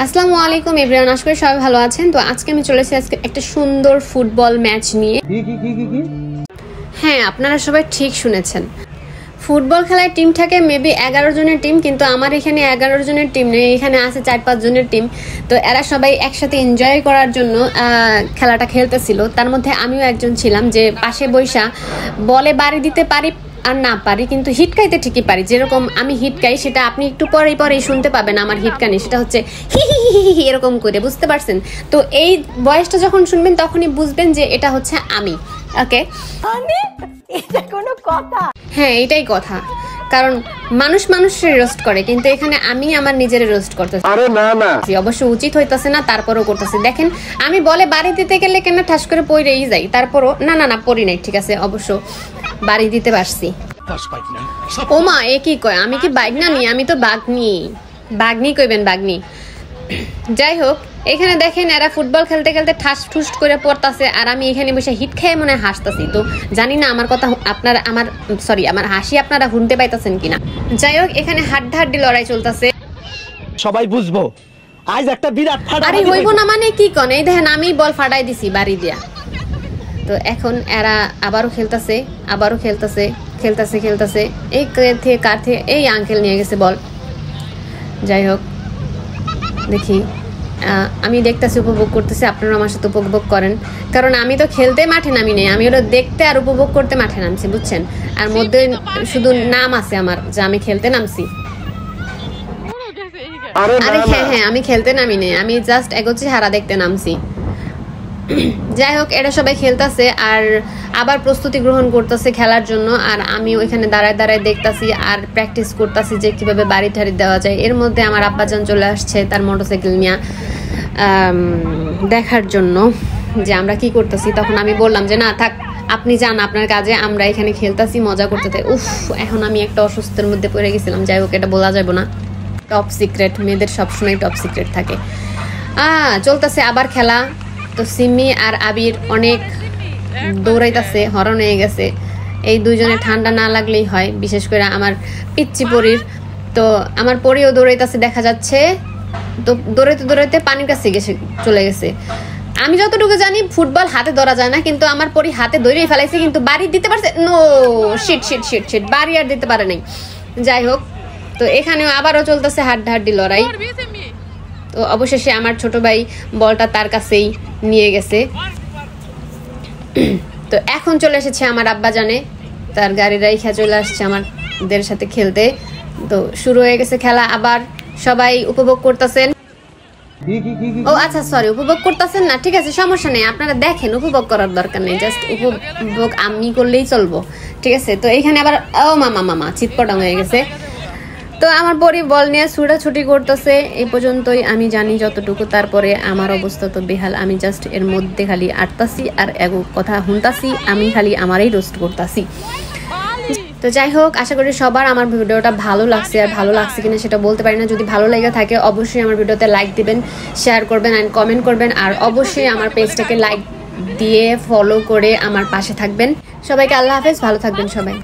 আসসালামু আলাইকুম এভরিওয়ান, আশা করি সবাই ভালো আছেন। তো আজকে আমি চলে এসেছি একটা সুন্দর ফুটবল ম্যাচ নিয়ে। হ্যাঁ, আপনারা সবাই ঠিক শুনেছেন, ফুটবল খেলার টিম থাকে মেবি 11 জনের টিম, কিন্তু আমার এখানে 11 জনের টিম নেই, এখানে আছে 4-5 জনের টিম। তো এরা সবাই একসাথে এনজয় করার জন্য খেলাটা খেলতেছিল। তার মধ্যে আমিও একজন ছিলাম যে পাশে বৈশা বলে বাড়ি দিতে পারি আর না পারি, কিন্তু হিটকাইতে ঠিকই পারি। যেরকম আমি হিটকাই সেটা আপনি একটু পরেই শুনতে পাবেন। আমার হিটকানি সেটা হচ্ছে হি হি হি হি এরকম করে, বুঝতে পারছেন? তো এই ভয়েসটা যখন শুনবেন তখনই বুঝবেন যে এটা হচ্ছে আমি। ওকে, এটা কোনো কথা? হ্যাঁ, এটাই কথা। কারণ মানুষ মানুষের রোস্ট করে, কিন্তু এখানে আমি আমার নিজের রোস্ট করতেছি। আরে না না, অবশ্য উচিত হইতাছে না, তারপরও করতেছি। দেখেন, আমি বলে বাড়ি দিতে গেলে কেন ঠাস করে পড়েই যাই, তারপরও না পড়ি নাই, ঠিক আছে, অবশ্য বাড়ি দিতে পারছি। ওমা, এ কি কয়? আমি কি বাগনা নি? আমি তো বাগনি কইবেন, বাগনি। যাই হোক, এখানে দেখেন এরা ফুটবল খেলতে খেলতে ঠাস ঠুস করে পড়তাছে, আর আমি এখানে বসে হিট খেয়ে মনে হাসতাছি। তো জানি না আমার কথা আপনারা আমার হাসি আপনারা শুনতে পাইতাছেন কিনা। যাই হোক, এখানে হাড্ডাহাড্ডি লড়াই চলতেছে। সবাই বুঝবো আজ একটা বিরাট ফাটা। আরে হইব না মানে কি কোন? এই দেখেন আমি বল ফাটাই দিছি বাড়ি দিয়া। তো এখন এরা আবারও খেলতেছে এই কার এই আঙ্কেল নিয়ে গেছে বল। যাই হোক, দেখি, আমি দেখতেছি, উপভোগ করতেছি, আপনারা আমার সাথে উপভোগ করেন। কারণ আমি তো খেলতে মাঠে নামি নেই, আমি ওটা দেখতে আর উপভোগ করতে মাঠে নামছি, বুঝছেন? আর মধ্যে শুধু নাম আছে আমার যে আমি খেলতে নামছি। আরে হ্যাঁ, আমি খেলতে নামি নেই, আমি জাস্ট এগোচ্ছি, হারা দেখতে নামছি। যাই হোক, এরা সবাই খেলতেছে আর আবার প্রস্তুতি গ্রহণ করতেছে খেলার জন্য, আর আমি ওইখানে দাঁড়ায় দেখতাছি আর প্র্যাকটিস করতেছি যে কিভাবে বাড়ি ঠাড়ি দেওয়া যায়। এর মধ্যে আমার আব্বাজান চলে আসছে তার মোটরসাইকেল নিয়ে দেখার জন্য যে আমরা কি করতেছি। তখন আমি বললাম যে না থাক, আপনি যান আপনার কাজে, আমরা এখানে খেলতেছি, মজা করতে থাকি। এখন আমি একটা অসুস্থের মধ্যে পড়ে গেছিলাম। যাই হোক, এটা বলা যাবে না, টপ সিক্রেট, মেয়েদের সবসময় টপ সিক্রেট থাকে। চলতেছে আবার খেলা। তো সিমি আর আবির অনেক দৌড়াইতেছে, হরণ হয়ে গেছে। এই দুইজনে ঠান্ডা না লাগলেই হয়, বিশেষ করে আমার পিচ্চি পরীর। তো আমার পরীও দৌড়াইতেছে দেখা যাচ্ছে। তো দৌড়াইতে পানির কাছে চলে গেছে। আমি যতটুকু জানি ফুটবল হাতে ধরা যায় না, কিন্তু আমার পরী হাতে ধরেই ফেলাইছে, কিন্তু বাড়ি দিতে পারছে নো, শিট, বাড়ি আর দিতে পারে নাই। যাই হোক, তো এখানেও আবারও চলতেছে হাড্ডাহাড্ডি লড়াই। তো অবশেষে আমার ছোট ভাই বলটা তার কাছেই নিয়ে গেছে। তো এখন চলে এসেছে আমার আব্বা জানে, তার গাড়ি রাইখা চলে আসছে আমাদের সাথে খেলতে। তো শুরু হয়ে গেছে খেলা, আবার সবাই উপভোগ করতেছেন। ও আচ্ছা, সরি, উপভোগ করতেছেন না, ঠিক আছে, সমস্যা নেই, আপনারা দেখেন, উপভোগ করার দরকার নেই, জাস্ট উপভোগ আমি করলেই চলবো, ঠিক আছে? তো এইখানে আবার মামা চিৎপটাং হয়ে গেছে। তো আমার পরি বল নিয়ে ছুটাছুটি করতেছে, এই পর্যন্তই আমি জানি যতটুকু। তারপরে আমার অবস্থা তো বেহাল, আমি জাস্ট এর মধ্যে খালি আটতাছি আর এগো কথা শুনতাছি, আমি খালি আমারই রোস্ট করতাছি। তো যাই হোক, আশা করি সবার আমার ভিডিওটা ভালো লাগছে, আর ভালো লাগছে কিনা সেটা বলতে পারি না। যদি ভালো লেগে থাকে অবশ্যই আমার ভিডিওতে লাইক দিবেন, শেয়ার করবেন অ্যান্ড কমেন্ট করবেন, আর অবশ্যই আমার পেজটাকে লাইক দিয়ে ফলো করে আমার পাশে থাকবেন। সবাইকে আল্লাহ হাফেজ, ভালো থাকবেন সবাই।